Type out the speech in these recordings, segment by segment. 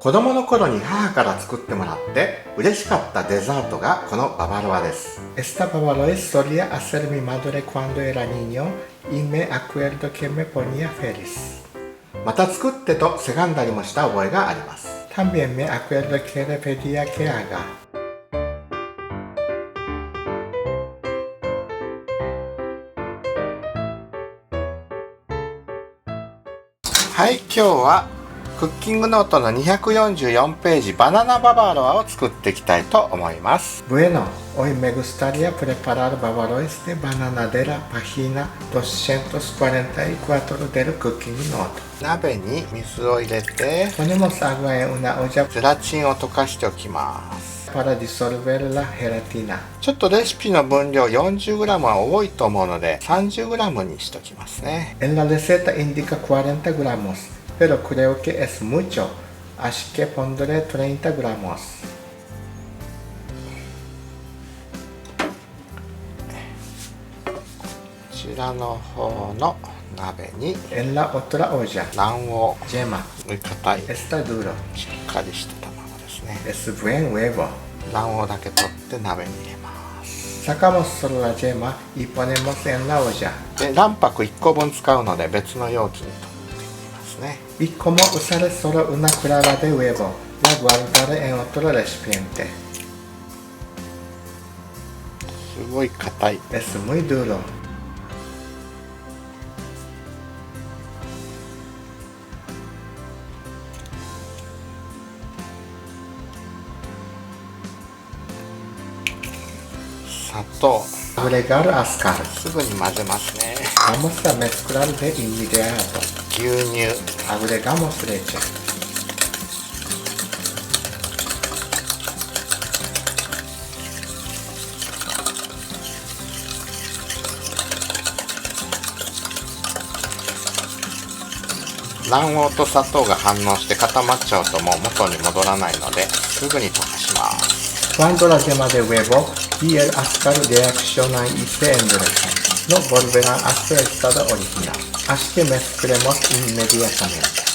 子供の頃に母から作ってもらって嬉しかったデザートがこのババロアです。Esta babaroa solía hacer mi madre cuando era niño y me acuerdo que me ponía feliz。また作ってとせがんだりもした覚えがあります。También me acuerdo que le pedía que haga。はい、今日はクッキングノートの244ページバナナババロアを作っていきたいと思います。Bueno, hoy me gustaría preparar bavaroas de banana de la página 244 del cooking note。鍋に水を入れて、ponemos agua en una olla。ゼラチンを溶かしておきます。para disolver la gelatina。ちょっとレシピの分量 40g は多いと思うので 30g にしときますね。En la receta indica 40 gramos。pero creo que es mucho, así que pondré 30 gramos。こちらの方の鍋に en la otra olla 卵黄 yema 硬い está duro しっかりした卵ですね。es buen huevo 卵黄だけ取って鍋に入れます。sacamos solo la yema y ponemos en la olla。で卵白1個分使うので別の容器にY como usaré solo una clara de huevo, la guardaré en otro recipiente。すごい硬い。Es muy duro。砂糖。agregar azúcar。すぐに混ぜますね。Vamos a mezclar de inmediato。牛乳。agregamos leche。卵黄と砂糖が反応して固まっちゃうともう元に戻らないのですぐに溶かします。Cuando la yema de huevo y el azúcar reaccionan y se endurecen, no volverán a su estado original. Así que mezclemos inmediatamente。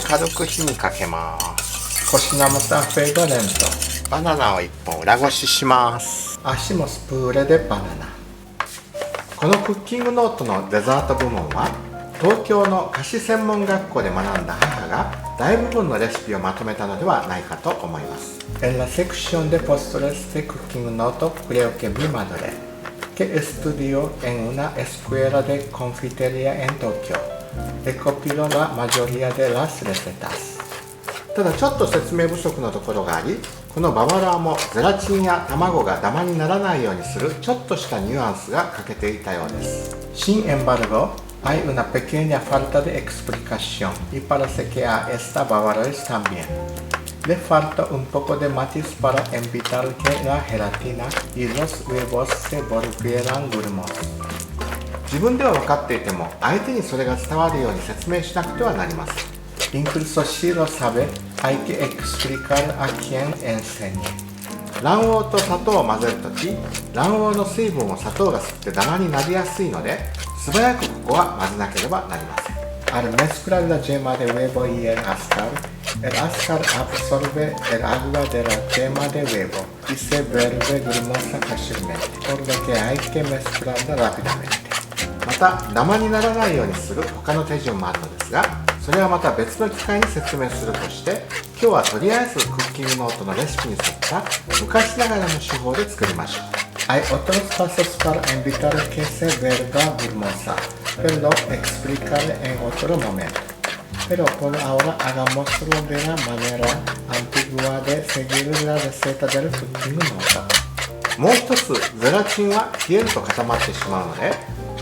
軽く火にかけます。Cocinamos a fuego lento。バナナを1本裏ごしします。Hacemos puré de banana。このクッキングノートのデザート部門は東京の菓子専門学校で学んだ母が大部分のレシピをまとめたのではないかと思います。En la sección de postres de cooking note creo que mi madre, que estudió en una escuela de confitería en Tokio,recopiló la mayoría de las recetas。ただちょっと説明不足のところがあり、このババロアもゼラチンや卵がダマにならないようにするちょっとしたニュアンスが欠けていたようです。Sin embargo, hay una pequeña falta de explicación y parece que a esta bavaroa también le falta un poco de matiz para evitar que la gelatina y los huevos se volvieran grumos。自分では分かっていても相手にそれが伝わるように説明しなくてはなりません。Incluso si lo sabe, hay que explicar a quien enseñe。卵黄と砂糖を混ぜるとき、卵黄の水分を砂糖が吸ってダマになりやすいので、素早くここは混ぜなければなりません。Al mezclar la yema de huevo y el azúcar absorbe el agua de la yema de huevo y se vuelve grumosa fácilmente, por lo que hay que mezclarla rápidamente。またダマにならないようにする他の手順もあるのですが、それはまた別の機会に説明するとして、今日はとりあえずクッキングノートのレシピに沿った昔ながらの手法で作りましょう。Hay otros pasos para evitar que se vuelva grumosa, pero lo explicaré en otro momento. Pero por ahora hagámoslo de la manera antigua de seguir la receta del cooking note。もう一つ、ゼラチンは冷えると固まってしまうので、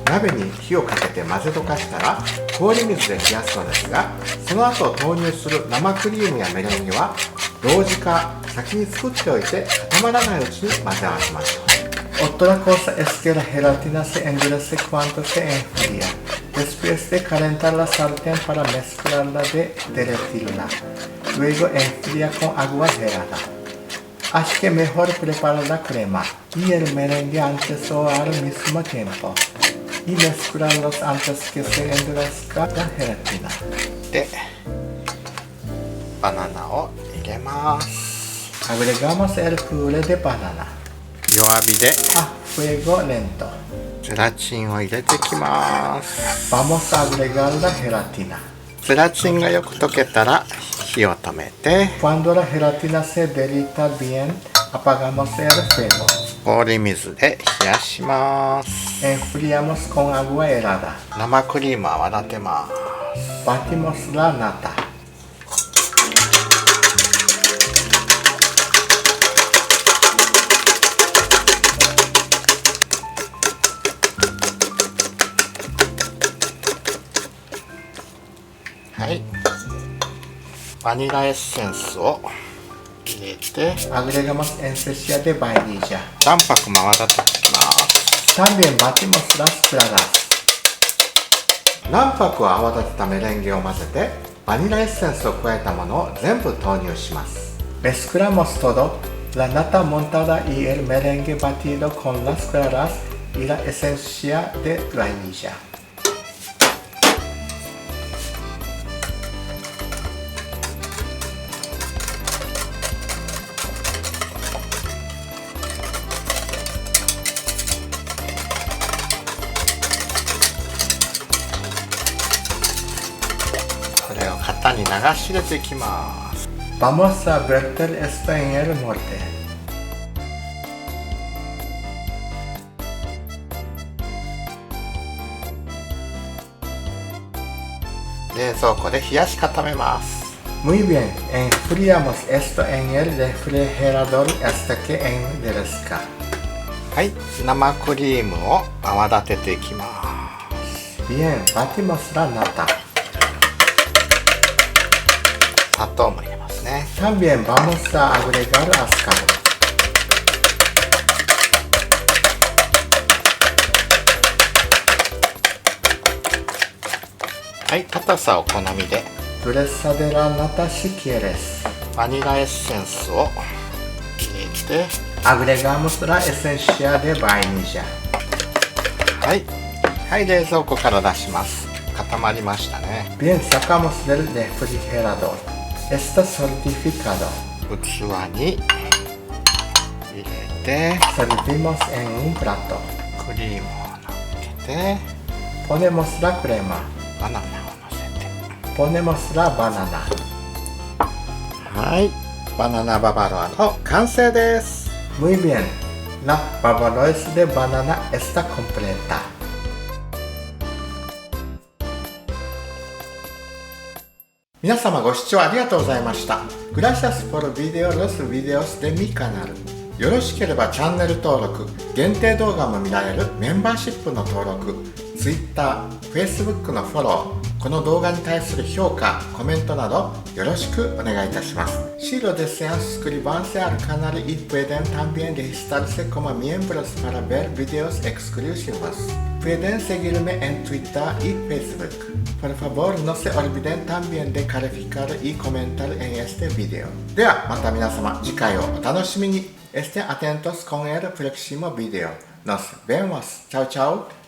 鍋に火をかけて混ぜ溶かしたら氷水で冷やすのですが、その後投入する生クリームやメレンゲは同時化、先に作っておいて固まらないうちに混ぜ合わせましょう。Otra cosa es que la gelatina se endurece cuando se enfría. Después de calentar la sartén para mezclarla de derretirla. Luego enfría con agua helada. Así que mejor preparar la crema y el merengue antes o al mismo tiempo. Y mezclarlos antes que se endurezca la gelatina. で、バナナを入れます。Agregamos el puré de banana. 弱火で a fuego lento. ゼラチンを入れてきます。Vamos a agregar la gelatina. ゼラチンがよく溶けたら火を止めて Cuando la gelatina se derrita bien, apagamos el fuego. 氷水で冷やします。Enfriamos con agua helada. 生クリームを泡立てます。Batimos la nata. はい、バニラエッセンスを入れて Agregamos esencia de vainilla. 卵白も泡立てていきます。También batimos las claras. 卵白を泡立てたメレンゲを混ぜてバニラエッセンスを加えたものを全部投入します。Mezclamos todo, la nata montada y el merengue batido con las claras y la esencia de vainilla.これを型に流し入れていきます。Vamos a verter esto en el molde. 冷蔵庫で冷やし固めます。Muy bien, enfriamos esto en el refrigerador hasta que endurezca. はい、生クリームを泡立てていきます。Bien, batimos la nata.砂糖も入れますね。También vamos a agregar azúcar. はい、硬さお好みで。Dureza de la nata si quieres. バニラエッセンスを入れて。Agregamos la esencia de vainilla. はい、はい、冷蔵庫から出します。固まりましたね。Bien, sacamos del refrigerador.Está certificado. 器に入れて Servimos en un plato. クリームをのっけて Ponemos la crema. バナナをのせて Ponemos la banana. はい、バナナババロアの完成です。Muy bien. La bavaroise de banana está completa.皆様ご視聴ありがとうございました。Gracias por ver los videos de mi canal。よろしければチャンネル登録、限定動画も見られるメンバーシップの登録、Twitter、Facebook のフォロー、この動画に対する評価、コメントなどよろしくお願いいたします。Si lo desean suscribirse al canal y pueden también registrarse como miembros para ver videos exclusivos。Pueden seguirme en Twitter y Facebook。Por favor, no se olviden también de calificar y comentar en este video. ではまた皆様次回をお楽しみに。Estén atentos con el próximo video. Nos vemos. Chao, chao.